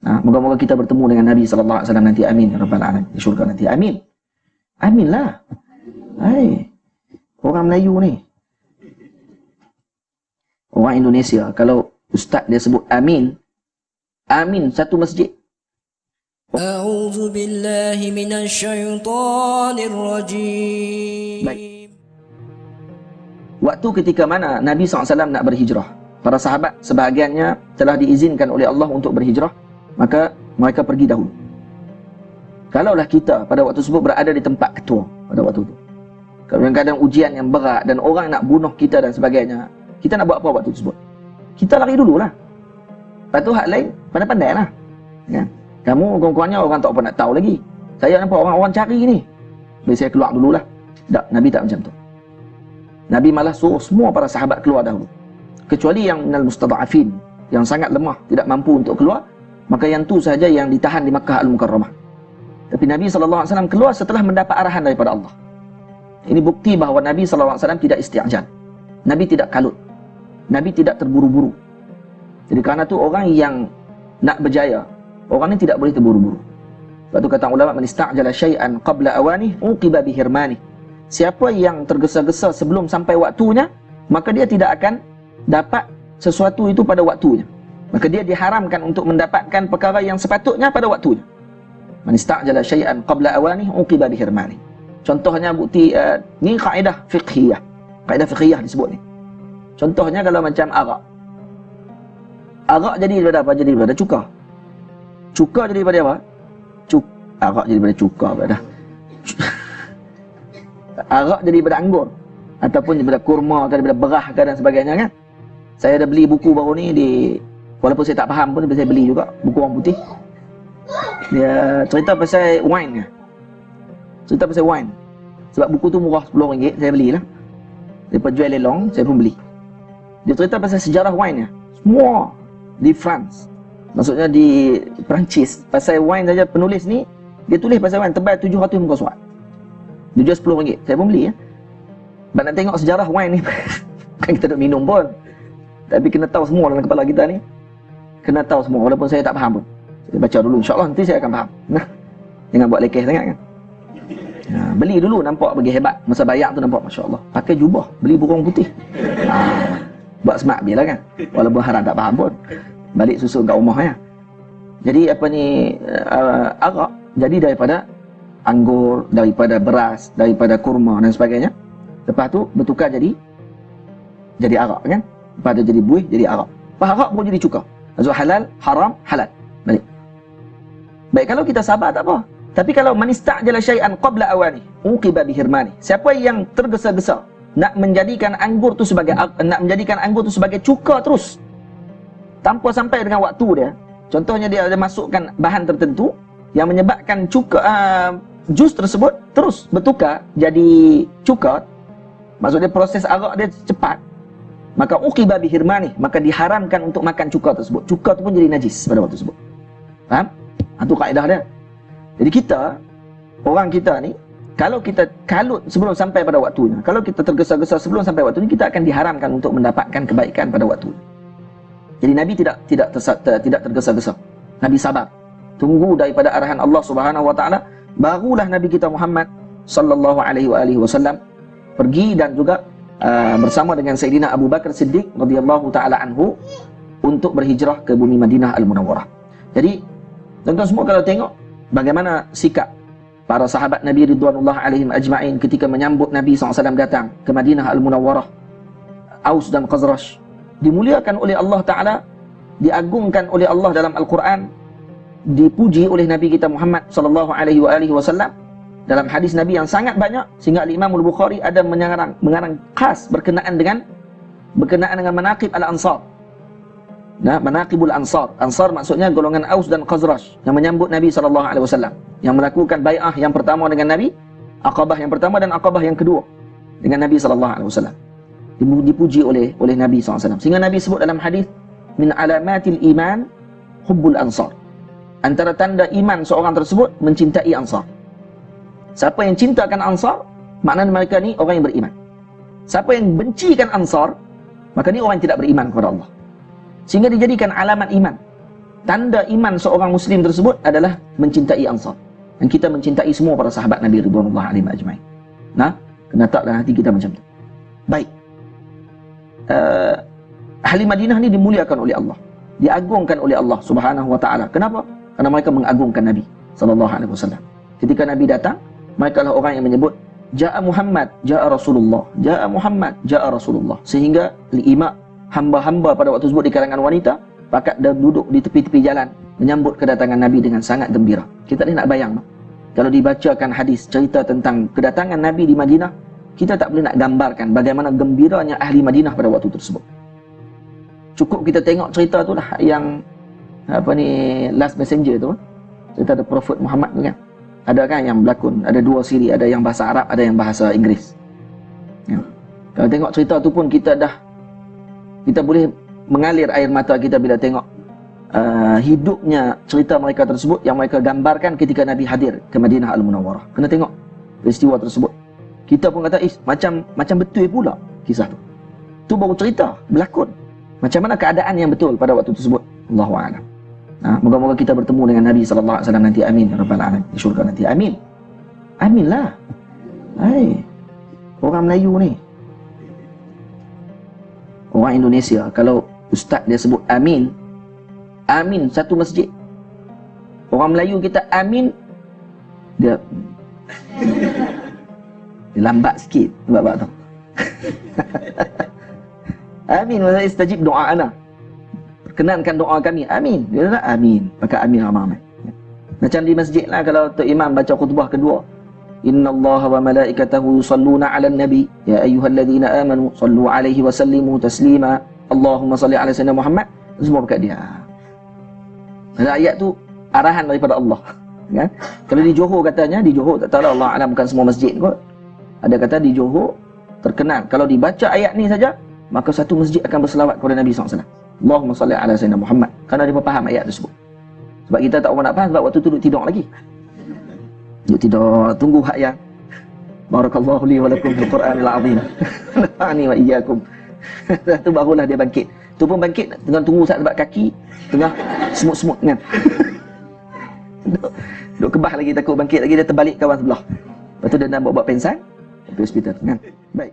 Moga-moga kita bertemu dengan Nabi sallallahu alaihi wasallam nanti, amin ya rabbal alamin, di syurga nanti, amin. Amin lah. Hai, orang Melayu ni, orang Indonesia, kalau ustaz dia sebut amin, amin satu masjid. A'udzu billahi minasyaitonir rajim. Baik. Waktu ketika mana Nabi SAW nak berhijrah, para sahabat sebahagiannya telah diizinkan oleh Allah untuk berhijrah, maka mereka pergi dahulu. Kalaulah kita pada waktu tersebut berada di tempat ketua pada waktu itu, kadang-kadang ujian yang berat dan orang nak bunuh kita dan sebagainya, kita nak buat apa waktu tersebut? Kita lari dululah. Lepas tu hak lain pandai-pandai lah, kan? Kamu kurang-kurangnya orang tak apa nak tahu lagi. Saya nampak orang-orang cari ni, biar saya keluar dululah. Tak, Nabi tak macam tu. Nabi malah suruh semua para sahabat keluar dahulu, kecuali yang minal mustada'afin, yang sangat lemah, tidak mampu untuk keluar, maka yang tu sahaja yang ditahan di Makkah Al-Mukarramah. Tapi Nabi SAW keluar setelah mendapat arahan daripada Allah. Ini bukti bahawa Nabi SAW tidak isti'jal. Nabi tidak kalut. Nabi tidak terburu-buru. Jadi kerana tu orang yang nak berjaya, orang ni tidak boleh terburu-buru. Sebab tu kata ulama, man ista'jala syai'an qabla awanih uqiba bihirmanih. Siapa yang tergesa-gesa sebelum sampai waktunya, maka dia tidak akan dapat sesuatu itu pada waktunya. Maka dia diharamkan untuk mendapatkan perkara yang sepatutnya pada waktunya. Man ista'jala syai'an qabla awanih uqiba bihirmanih. Contohnya bukti ni kaedah fiqhiyah. Kaedah fiqhiyah disebut ni. Contohnya kalau macam arak. Arak jadi daripada apa? Jadi daripada cuka. Cuka jadi daripada apa? Arak jadi daripada cuka dah. Arak jadi daripada anggur, ataupun daripada kurma atau daripada berah dan sebagainya, kan? Saya ada beli buku baru ni walaupun saya tak faham pun saya beli juga, buku orang putih. Dia cerita pasal wine. Cerita pasal wine. Sebab buku tu murah RM10, saya belilah. Dia jual lelong, saya pun beli. Dia cerita pasal sejarah wine nya. Semua di France. Maksudnya di Perancis. Pasal wine saja, penulis ni dia tulis pasal wine tebal 700 muka surat. Dia jual RM10. Saya pun beli ya. Sebab nak tengok sejarah wine ni kan kita tak minum pun. Tapi kena tahu semua dalam kepala kita ni. Kena tahu semua walaupun saya tak faham pun. Saya baca dulu, insya-Allah nanti saya akan faham. Nah, jangan buat lekeh sangat kan. Beli dulu, nampak bagi hebat. Masa bayar tu nampak masya-Allah. Pakai jubah, beli burung putih. Buat smart biarlah kan. Walaupun haram tak faham pun. Balik susun kat rumah ya. Jadi apa ni, arak jadi daripada anggur, daripada beras, daripada kurma dan sebagainya. Lepas tu bertukar jadi arak kan. Lepas tu jadi buih, jadi arak. Lepas arak pun jadi cuka. Maksud halal, haram, halal. Balik. Baik, kalau kita sabar tak apa. Tapi kalau man ista'jala syai'an qabla awani uqiba bihirmani. Siapa yang tergesa-gesa nak menjadikan anggur tu sebagai cuka terus tanpa sampai dengan waktu dia. Contohnya dia ada masukkan bahan tertentu yang menyebabkan cuka jus tersebut terus bertukar jadi cuka. Maksudnya proses arak dia cepat. Maka uqiba bihirmani, maka diharamkan untuk makan cuka tersebut. Cuka tu pun jadi najis pada waktu tersebut. Faham? Itu kaedah dia. Jadi orang kita ni, kalau kita kalut sebelum sampai pada waktunya, kalau kita tergesa-gesa sebelum sampai waktunya, kita akan diharamkan untuk mendapatkan kebaikan pada waktunya. Jadi Nabi tidak tergesa-gesa. Nabi sabar. Tunggu daripada arahan Allah Subhanahu wa taala, barulah Nabi kita Muhammad sallallahu alaihi wasallam pergi dan juga bersama dengan Sayyidina Abu Bakar Siddiq radhiyallahu taala anhu untuk berhijrah ke bumi Madinah Al-Munawwarah. Jadi tuan-tuan semua kalau tengok bagaimana sikap para sahabat Nabi ridwanullah alaihim ajma'in ketika menyambut Nabi SAW datang ke Madinah Al-Munawwarah. Aus dan Khazraj dimuliakan oleh Allah Ta'ala, diagungkan oleh Allah dalam Al-Quran, dipuji oleh Nabi kita Muhammad SAW dalam hadis Nabi yang sangat banyak, sehingga Imam Al-Bukhari ada mengarang khas berkenaan dengan manaqib al-ansar. Nah, manaqibul ansar. Ansar maksudnya golongan Aus dan Khazraj yang menyambut Nabi SAW, yang melakukan bai'ah yang pertama dengan Nabi, Aqabah yang pertama dan Aqabah yang kedua dengan Nabi SAW. Dipuji oleh Nabi SAW. Sehingga Nabi sebut dalam hadis, min alamatil iman hubbul ansar. Antara tanda iman seorang tersebut mencintai ansar. Siapa yang cintakan ansar, maknanya mereka ni orang yang beriman. Siapa yang bencikan ansar, maka ni orang yang tidak beriman kepada Allah. Sehingga dijadikan alamat iman. tanda iman seorang Muslim tersebut adalah mencintai Ansar. Dan kita mencintai semua para sahabat Nabi Ridwanullah alaihim ajma'in. Nah, kena letak dalam hati kita macam tu. Baik. Ahli Madinah ni dimuliakan oleh Allah, diagungkan oleh Allah Subhanahu wa taala. Kenapa? Karena mereka mengagungkan Nabi sallallahu alaihi wasallam. Ketika Nabi datang, mereka lah orang yang menyebut Ja'a Muhammad, Ja'a Rasulullah, Ja'a Muhammad, Ja'a Rasulullah. Sehingga imak hamba-hamba pada waktu tersebut di kalangan wanita pakat dah duduk di tepi-tepi jalan menyambut kedatangan Nabi dengan sangat gembira. Kita ni nak bayang, kalau dibacakan hadis cerita tentang kedatangan Nabi di Madinah, kita tak boleh nak gambarkan bagaimana gembiranya ahli Madinah pada waktu tersebut. Cukup kita tengok cerita tu lah, yang apa ni, Last Messenger tu, cerita The Prophet Muhammad tu kan. Ada kan yang berlakon, ada dua siri, ada yang bahasa Arab, ada yang bahasa Inggeris. Ya. Kalau tengok cerita tu pun kita boleh mengalir air mata kita bila tengok hidupnya cerita mereka tersebut yang mereka gambarkan ketika Nabi hadir ke Madinah Al-Munawwarah. Kena tengok peristiwa tersebut. Kita pun kata, macam betul pula kisah tu. Tu baru cerita, berlakon. Macam mana keadaan yang betul pada waktu tersebut. Allahu a'lam. Moga-moga kita bertemu dengan Nabi sallallahu alaihi wasallam nanti, amin ya rabbal alamin, di syurga nanti, amin. Amin lah. Hai, orang Melayu ni, orang Indonesia, kalau ustaz dia sebut amin, amin satu masjid, orang Melayu kita amin, dia lambat sikit bab tu. Amin wa istajib doa'ana, perkenankan doa kami, amin. Dia kata amin, pakai amin ramai-ramai. Macam di masjid lah, kalau Tok Imam baca khutbah kedua, innallaha wa malaikatahu yusalluna 'alan nabi ya ayyuhalladzina amanu sallu 'alaihi wa sallimu taslima Allahumma salli 'ala sayyidina Muhammad, semua pakai dia. Ada ayat tu arahan daripada Allah, kan? Kalau di Johor katanya, di Johor tak tahu Allah alam, bukan semua masjid kot. Ada kata di Johor terkenal kalau dibaca ayat ni saja, maka satu masjid akan berselawat kepada Nabi SAW. Allahumma salli ala sayyidina Muhammad. Kerana dia faham ayat tersebut. Sebab kita tak nak faham, sebab waktu tu duduk tidur lagi. Duduk tidur, tunggu hak yang barakallahu li wa lakum fil Qur'anil azim. Nafa'ani wa iyyakum. Tu barulah dia bangkit. Tu pun bangkit tengah tunggu sebab kaki tengah semut-semut kan. Duduk kebah lagi, takut bangkit lagi, dia terbalik kawan sebelah. Lepas tu dia nak buat pensan pergi hospital kan. Baik.